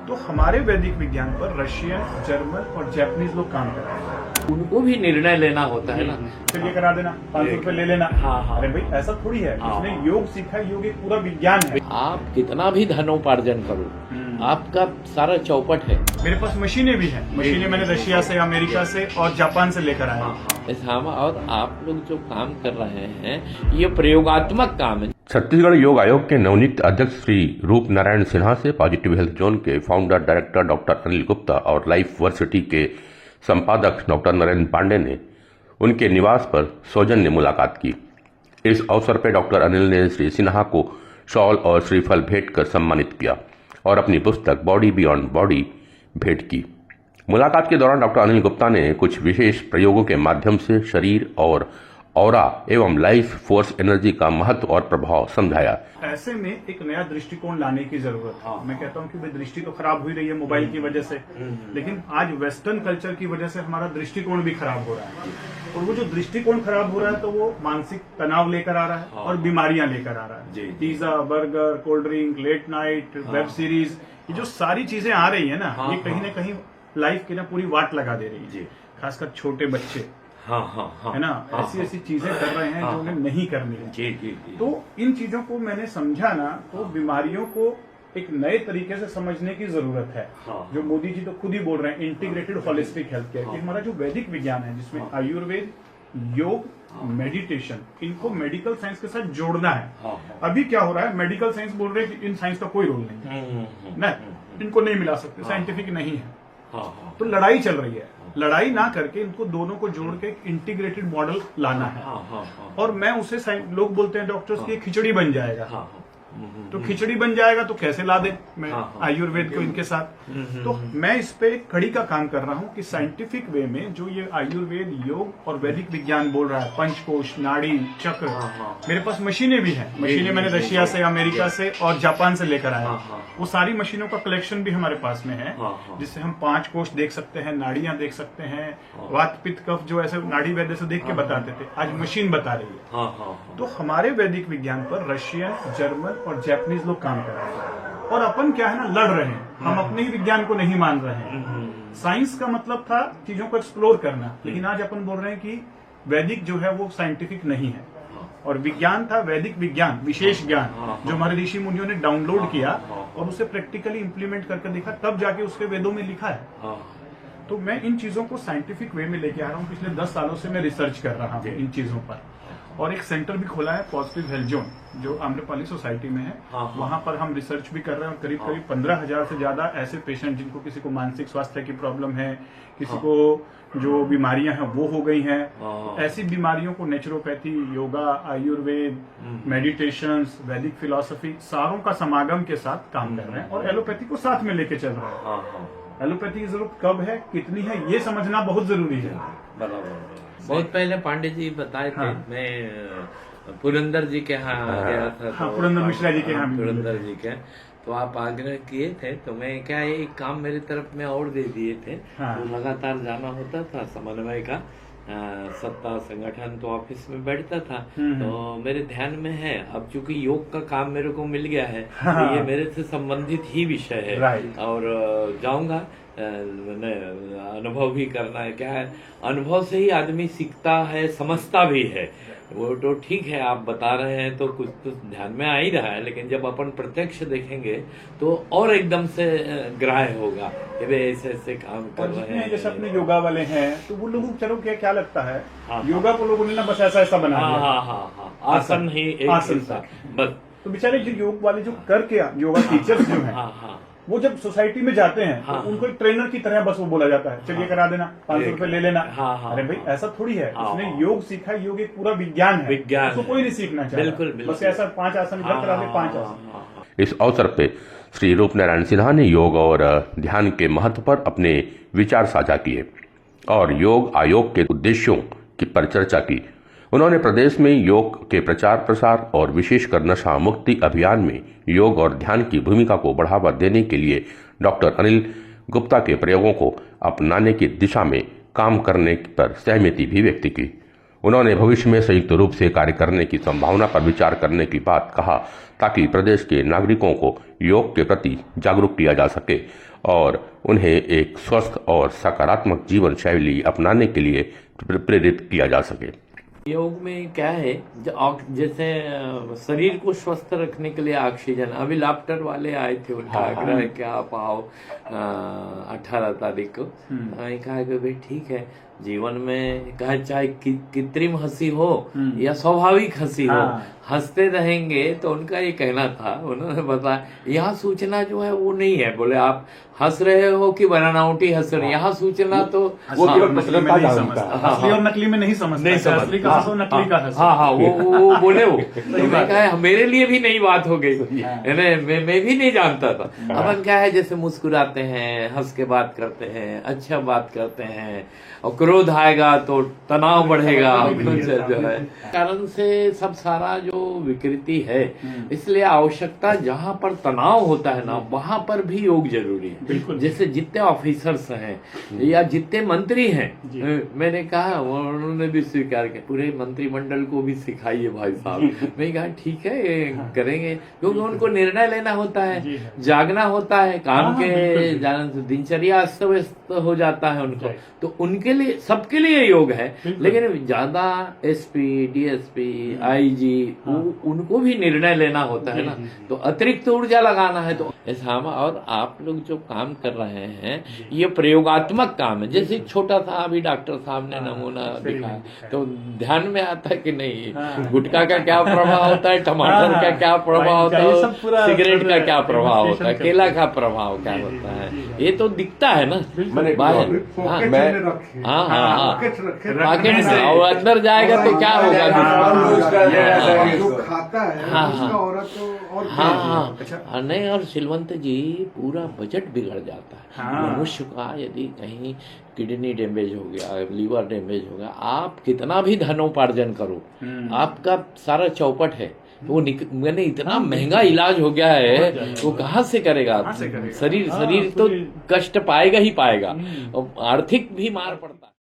तो हमारे वैदिक विज्ञान पर रशियन, जर्मन और जापानीज लोग काम कर रहे हैं। उनको भी निर्णय लेना होता है ना। चलिए करा देना, 500 रुपए ले लेना। हाँ। अरे भाई ऐसा थोड़ी है, हाँ। उसने योग सीखा, योग एक पूरा विज्ञान है। आप कितना भी धनोपार्जन करो, आपका सारा चौपट है। मेरे पास मशीनें भी हैं। मशीनें मैंने रशिया से, अमेरिका से और जापान से लेकर आया। हम और आप लोग जो काम कर रहे हैं ये प्रयोगात्मक काम है। छत्तीसगढ़ योग आयोग के नवनियुक्त अध्यक्ष श्री रूप नारायण सिन्हा से पॉजिटिव हेल्थ जोन के founder director doctor Anil Gupta और लाइफ वर्सिटी के संपादक डॉक्टर नरेंद्र पांडे ने उनके निवास पर सौजन्य मुलाकात की। इस अवसर पर डॉक्टर अनिल ने श्री सिन्हा को शॉल और श्रीफल भेंट कर सम्मानित किया और अपनी पुस्तक बॉडी बियॉन्ड बॉडी भेंट की। मुलाकात के दौरान डॉक्टर अनिल गुप्ता ने कुछ विशेष प्रयोगों के माध्यम से शरीर और ऑरा एवं लाइफ फोर्स एनर्जी का महत्व और प्रभाव समझाया। ऐसे में एक नया दृष्टिकोण लाने की जरूरत है। मैं कहता हूँ कि भाई दृष्टि तो खराब हुई रही है मोबाइल की वजह से, लेकिन आज वेस्टर्न कल्चर की वजह से हमारा दृष्टिकोण भी खराब हो रहा है। और वो जो दृष्टिकोण खराब हो रहा है तो वो मानसिक तनाव लेकर आ रहा है और बीमारियां लेकर आ रहा है। Pizza, burger, cold drink, late night, web series, ये जो सारी चीजें आ रही है ना, ये कहीं ना कहीं लाइफ की ना पूरी वाट लगा दे रही है। खासकर छोटे बच्चे है ना, ऐसी चीजें कर रहे हैं जो उन्हें नहीं करनी है। जी। तो इन चीजों को मैंने समझा ना, तो बीमारियों को एक नए तरीके से समझने की जरूरत है। जो मोदी जी तो खुद ही बोल रहे हैं इंटीग्रेटेड होलिस्टिक हेल्थ केयर, कि हमारा जो वैदिक विज्ञान है जिसमें आयुर्वेद, योग, मेडिटेशन, इनको मेडिकल साइंस के साथ जोड़ना है। अभी क्या हो रहा है, मेडिकल साइंस बोल रहे हैं कि इन साइंस का कोई रोल नहीं है, ना इनको नहीं मिला सकते, साइंटिफिक नहीं है। तो लड़ाई चल रही है। लड़ाई ना करके इनको दोनों को जोड़ के एक इंटीग्रेटेड मॉडल लाना है। और मैं उसे, लोग बोलते हैं डॉक्टर्स की खिचड़ी बन जाएगा। तो खिचड़ी बन जाएगा तो कैसे ला दे मैं आयुर्वेद को इनके साथ। तो मैं इस पे एक कड़ी का काम कर रहा हूँ कि साइंटिफिक वे में जो ये आयुर्वेद, योग और वैदिक विज्ञान बोल रहा है, पंचकोश, नाड़ी, चक्र, मेरे पास मशीनें भी हैं। मशीनें मैंने रशिया से, अमेरिका से और जापान से लेकर आया। वो सारी मशीनों का कलेक्शन भी हमारे पास में है, जिससे हम 5 कोश देख सकते हैं, नाड़ियां देख सकते हैं, वात, पित्त, कफ, जो ऐसे नाड़ी वैद्य से देख के बताते थे, आज मशीन बता रही है। तो हमारे वैदिक विज्ञान पर रशियन, जर्मन और जापानीज लोग काम कर रहे हैं। और अपन क्या है ना, लड़ रहे हैं। हम अपने ही विज्ञान को नहीं मान रहे हैं। साइंस का मतलब था चीजों को एक्सप्लोर करना, लेकिन आज अपन बोल रहे हैं कि वैदिक जो है वो साइंटिफिक नहीं है। और विज्ञान था वैदिक विज्ञान, विशेष ज्ञान, जो हमारे ऋषि मुनियों ने डाउनलोड किया और उसे प्रैक्टिकली इंप्लीमेंट करके देखा, तब जाके उसके वेदों में लिखा है। तो मैं इन चीजों को साइंटिफिक वे में लेके आ रहा हूँ। पिछले 10 सालों से मैं रिसर्च कर रहा हूँ इन चीजों पर। और एक सेंटर भी खोला है, पॉजिटिव हेल्थ जोन, जो आम्रपाली सोसाइटी में है। वहां पर हम रिसर्च भी कर रहे हैं। और करीब 15,000 से ज्यादा ऐसे पेशेंट, जिनको किसी को मानसिक स्वास्थ्य की प्रॉब्लम है, किसी को जो बीमारियां हैं वो हो गई हैं, ऐसी बीमारियों को नेचुरोपैथी, योगा, आयुर्वेद, मेडिटेशन, वैदिक फिलॉसफी, सारों का समागम के साथ काम कर रहे हैं। और एलोपैथी को साथ में लेके चल रहे हैं। एलोपैथी की जरूरत कब है, कितनी है, ये समझना बहुत जरूरी है। बहुत पहले पांडे जी बताए थे। मैं पुरंदर जी के यहाँ गया था। पुरंदर मिश्रा जी के यहाँ, पुरंदर जी के, तो आप आग्रह किए थे, तो मैं क्या एक काम मेरी तरफ में और दे दिए थे। तो लगातार जाना होता था समन्वय का, सत्ता संगठन, तो ऑफिस में बैठता था। तो मेरे ध्यान में है, अब चूंकि योग का काम मेरे को मिल गया है, तो ये मेरे से संबंधित ही विषय है। और जाऊंगा, मैंने अनुभव भी करना है। क्या है, अनुभव से ही आदमी सीखता है, समझता भी है। वो तो ठीक है, आप बता रहे हैं तो कुछ तो ध्यान में आ ही रहा है, लेकिन जब अपन प्रत्यक्ष देखेंगे तो और एकदम से ग्राह्य होगा कि वे ऐसे ऐसे काम कर रहे हैं। जैसे अपने योगा वाले हैं, तो वो लोगों को चलो क्या लगता है, योगा को लोगों ने ना बस ऐसा बना दिया। आसन ही एक बस। तो बेचारे जो योग वाले जो करके योगा टीचर्स जो हैं, वो जब सोसाइटी में जाते हैं तो उनको एक ट्रेनर की तरह बस वो बोला जाता है, चलिए करा देना, 500 रुपए ले लेना। अरे भाई ऐसा थोड़ी है, उसने योग सीखा, योग एक पूरा विज्ञान है, उसको कोई नहीं सीखना चाहिए। बस ऐसा 5 आसन इधर करा दे, 5 आसन। इस अवसर पे श्री रूप नारायण सिन्हा ने योग और ध्यान के महत्व पर अपने विचार साझा किए और योग आयोग के उद्देश्यों की पर चर्चा की। उन्होंने प्रदेश में योग के प्रचार प्रसार और विशेषकर नशा मुक्ति अभियान में योग और ध्यान की भूमिका को बढ़ावा देने के लिए डॉक्टर अनिल गुप्ता के प्रयोगों को अपनाने की दिशा में काम करने पर सहमति भी व्यक्त की। उन्होंने भविष्य में संयुक्त रूप से कार्य करने की संभावना पर विचार करने की बात कहा ताकि प्रदेश के नागरिकों को योग के प्रति जागरूक किया जा सके और उन्हें एक स्वस्थ और सकारात्मक जीवन शैली अपनाने के लिए प्रेरित किया जा सके। योग में क्या है, जैसे शरीर को स्वस्थ रखने के लिए ऑक्सीजन, अभी लाफ्टर वाले आए थे, उनका आग्रह है कि आप आओ 18 तारीख को। मैंने कहा कि भाई ठीक है, जीवन में कहा चाहे कृत्रिम हंसी हो या स्वाभाविक हंसी हो, हंसते रहेंगे। तो उनका ये कहना था, उन्होंने बताया यहाँ सूचना जो है वो नहीं है, बोले आप हंस रहे हो कि बनावटी हंस रहे, यहाँ सूचना तो वो असली और नकली में नहीं समझता, असली का हंस और नकली का हंस। हाँ, वो बोले वो। तो मैं कहा मेरे लिए भी नई बात हो गई, मैं भी नहीं जानता था। अपन क्या है, जैसे मुस्कुराते हैं, हंस के बात करते हैं, अच्छा बात करते हैं, और क्रोध आएगा तो तनाव बढ़ेगा, जो है कारण से सब सारा जो विकृति है। इसलिए आवश्यकता जहाँ पर तनाव होता है ना, वहां पर भी योग जरूरी है। जैसे जितने ऑफिसर्स हैं या जितने मंत्री हैं, मैंने कहा, उन्होंने भी स्वीकार किया, पूरे मंत्रिमंडल को भी सिखाइए भाई साहब। मैं कहा ठीक है करेंगे, क्योंकि उनको निर्णय लेना होता है, जागना होता है, काम के दिनचर्या अस्त व्यस्त हो जाता है उनको, तो उनके लिए सबके लिए योग है। लेकिन ज्यादा एसपी, डीएसपी, आईजी, उनको भी निर्णय लेना होता है ना, तो अतिरिक्त ऊर्जा लगाना है। तो ऐसा और आप लोग जो काम कर रहे हैं ये प्रयोगात्मक काम है। जैसे छोटा सा अभी डॉक्टर साहब ने नमूना दिखाया, तो ध्यान में आता है कि नहीं गुटखा का क्या प्रभाव होता है, टमाटर का क्या प्रभाव होता है, सिगरेट का क्या प्रभाव होता है, केला का प्रभाव क्या होता है, ये तो दिखता है ना बाहर। पॉकेट से और अंदर जाएगा तो क्या होगा, हाँ नहीं। और सिलवंत जी पूरा बजट बिगड़ जाता है मनुष्य का, यदि कहीं किडनी डैमेज हो गया, लीवर डैमेज हो गया, आप कितना भी धनोपार्जन करो, आपका सारा चौपट है वो मैंने इतना महंगा इलाज हो गया है, वो कहाँ से करेगा शरीर तो कष्ट पाएगा ही पाएगा, और आर्थिक भी मार पड़ता है।